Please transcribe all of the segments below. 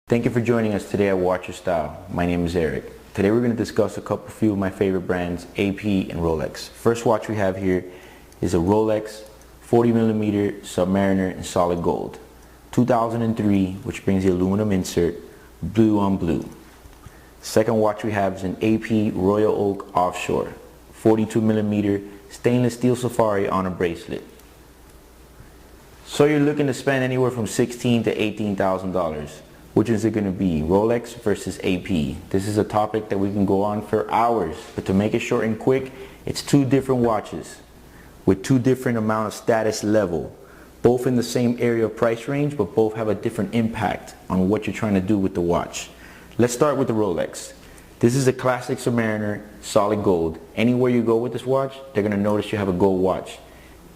Thank you for joining us today at Watch Your Style. My name is Eric. Today we're going to discuss a few of my favorite brands, AP and Rolex. First watch we have here is a Rolex 40mm Submariner in solid gold. 2003, which brings the aluminum insert, blue on blue. Second watch we have is an AP Royal Oak Offshore, 42mm stainless steel safari on a bracelet. So you're looking to spend anywhere from $16,000 to $18,000. Which is it going to be, Rolex versus AP? This is a topic that we can go on for hours, but to make it short and quick, it's two different watches with two different amount of status level, both in the same area of price range, but both have a different impact on what you're trying to do with the watch. Let's start with the Rolex. This is a classic Submariner, solid gold. Anywhere you go with this watch, they're going to notice you have a gold watch.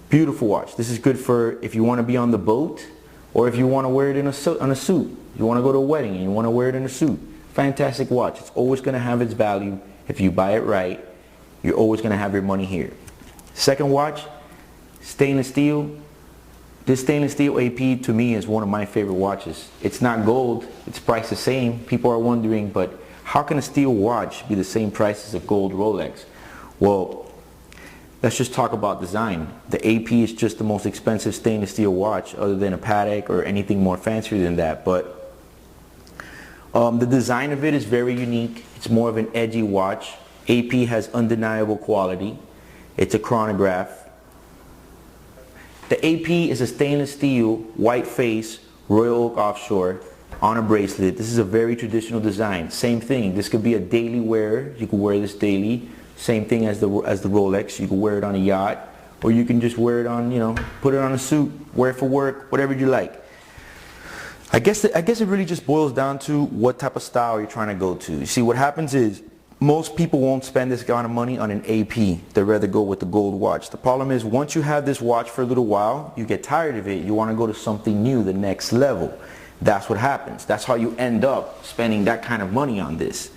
Beautiful watch. This is good for if you want to be on the boat, or if you want to wear it in on a suit. You want to go to a wedding and you want to wear it in a suit. Fantastic watch. It's always going to have its value. If you buy it right, you're always going to have your money here. Second watch, stainless steel. This stainless steel AP to me is one of my favorite watches. It's not gold. It's priced the same. People are wondering, but how can a steel watch be the same price as a gold Rolex? Well, let's just talk about design. The AP is just the most expensive stainless steel watch other than a Patek or anything more fancier than that. But the design of it is very unique. It's more of an edgy watch. AP has undeniable quality. It's a chronograph. The AP is a stainless steel, white face, Royal Oak Offshore on a bracelet. This is a very traditional design. Same thing. This could be a daily wear. You could wear this daily. Same thing as the Rolex. You can wear it on a yacht, or you can just wear it on, put it on a suit, wear it for work, whatever you like. I guess it really just boils down to what type of style you're trying to go to. You see, what happens is most people won't spend this kind of money on an AP. They'd rather go with the gold watch. The problem is once you have this watch for a little while, you get tired of it. You want to go to something new, the next level. That's what happens. That's how you end up spending that kind of money on this.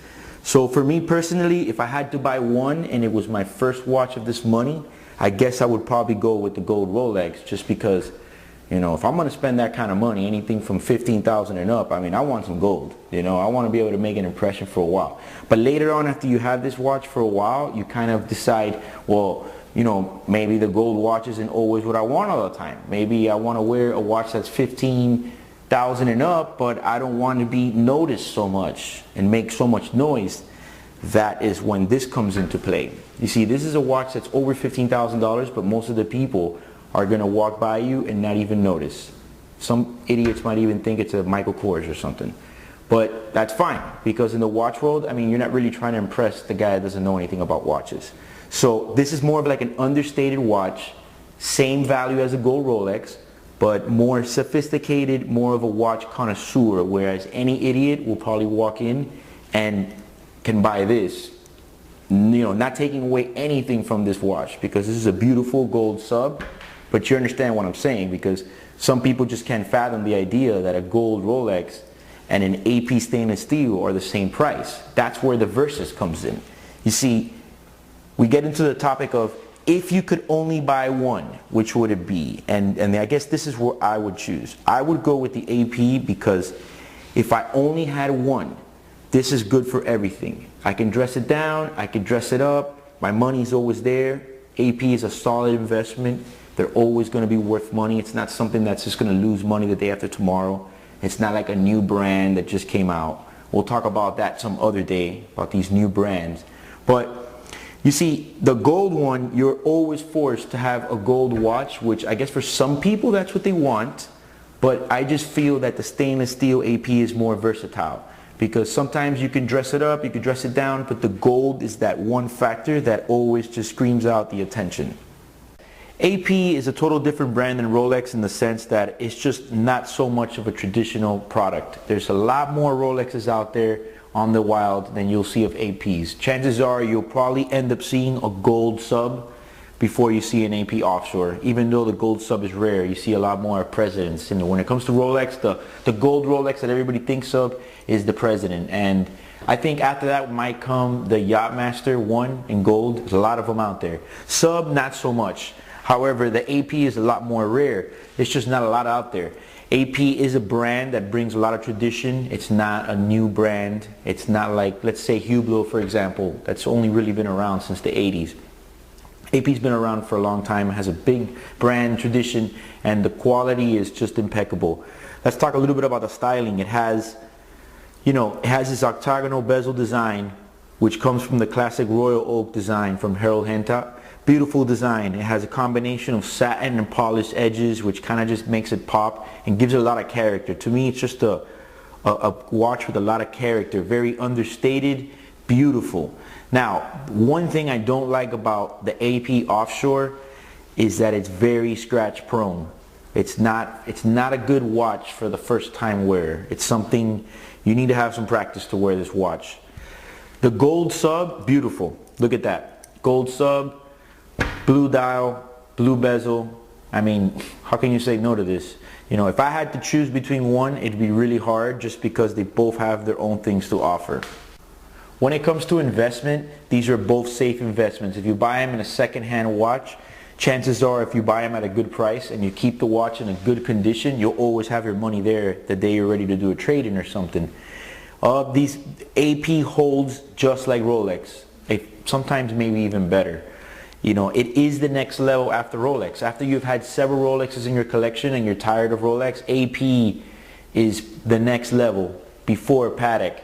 So for me personally, if I had to buy one and it was my first watch of this money, I guess I would probably go with the gold Rolex, just because, if I'm going to spend that kind of money, anything from $15,000 and up, I want some gold. I want to be able to make an impression for a while. But later on, after you have this watch for a while, you kind of decide, well, maybe the gold watch isn't always what I want all the time. Maybe I want to wear a watch that's $15,000 and up, but I don't want to be noticed so much and make so much noise. That is when this comes into play. You see, this is a watch that's over $15,000, but most of the people are going to walk by you and not even notice. Some idiots might even think it's a Michael Kors or something. But that's fine, because in the watch world, you're not really trying to impress the guy that doesn't know anything about watches. So this is more of like an understated watch, same value as a gold Rolex, but more sophisticated, more of a watch connoisseur, whereas any idiot will probably walk in and can buy this, not taking away anything from this watch, because this is a beautiful gold sub. But you understand what I'm saying, because some people just can't fathom the idea that a gold Rolex and an AP stainless steel are the same price. That's where the versus comes in. You see, we get into the topic of, if you could only buy one, which would it be? And I guess this is what I would choose. I would go with the AP, because if I only had one, this is good for everything. I can dress it down, I can dress it up, my money's always there. AP is a solid investment. They're always going to be worth money. It's not something that's just going to lose money the day after tomorrow. It's not like a new brand that just came out. We'll talk about that some other day, about these new brands. But you see, the gold one, you're always forced to have a gold watch, which I guess for some people that's what they want. But I just feel that the stainless steel AP is more versatile, because sometimes you can dress it up, you can dress it down, but the gold is that one factor that always just screams out the attention. AP is a total different brand than Rolex in the sense that it's just not so much of a traditional product. There's a lot more Rolexes out there on the wild than you'll see of APs. Chances are you'll probably end up seeing a gold sub before you see an AP offshore. Even though the gold sub is rare, you see a lot more presidents. And when it comes to Rolex, the gold Rolex that everybody thinks of is the president. And I think after that might come the Yachtmaster 1 in gold. There's a lot of them out there. Sub, not so much. However, the AP is a lot more rare. It's just not a lot out there. AP is a brand that brings a lot of tradition. It's not a new brand. It's not like, let's say Hublot, for example, that's only really been around since the 80s. AP's been around for a long time, has a big brand tradition, and the quality is just impeccable. Let's talk a little bit about the styling. It has, you know, it has this octagonal bezel design, which comes from the classic Royal Oak design from Harold Henta. Beautiful design. It has a combination of satin and polished edges, which kind of just makes it pop and gives it a lot of character. To me, it's just a watch with a lot of character. Very understated, beautiful. Now, one thing I don't like about the AP Offshore is that it's very scratch prone. It's not a good watch for the first time wearer. It's something you need to have some practice to wear this watch. The Gold Sub, beautiful. Look at that. Gold Sub, blue dial, blue bezel. I mean, how can you say no to this? You know, if I had to choose between one, it'd be really hard just because they both have their own things to offer. When it comes to investment, these are both safe investments. If you buy them in a second-hand watch, chances are if you buy them at a good price and you keep the watch in a good condition, you'll always have your money there the day you're ready to do a trade-in or something. These AP holds just like Rolex, sometimes maybe even better. You know, it is the next level after Rolex. After you've had several Rolexes in your collection and you're tired of Rolex, AP is the next level before Patek.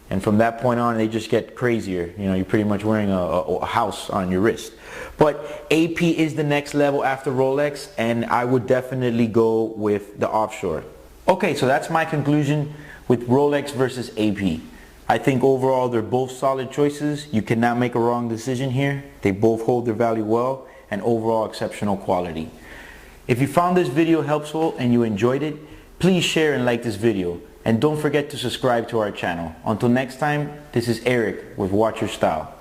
And from that point on, they just get crazier. You know, you're pretty much wearing a house on your wrist. But AP is the next level after Rolex, and I would definitely go with the Offshore. Okay, so that's my conclusion with Rolex versus AP. I think overall they're both solid choices. You cannot make a wrong decision here. They both hold their value well and overall exceptional quality. If you found this video helpful and you enjoyed it, please share and like this video. And don't forget to subscribe to our channel. Until next time, this is Eric with Watch Your Style.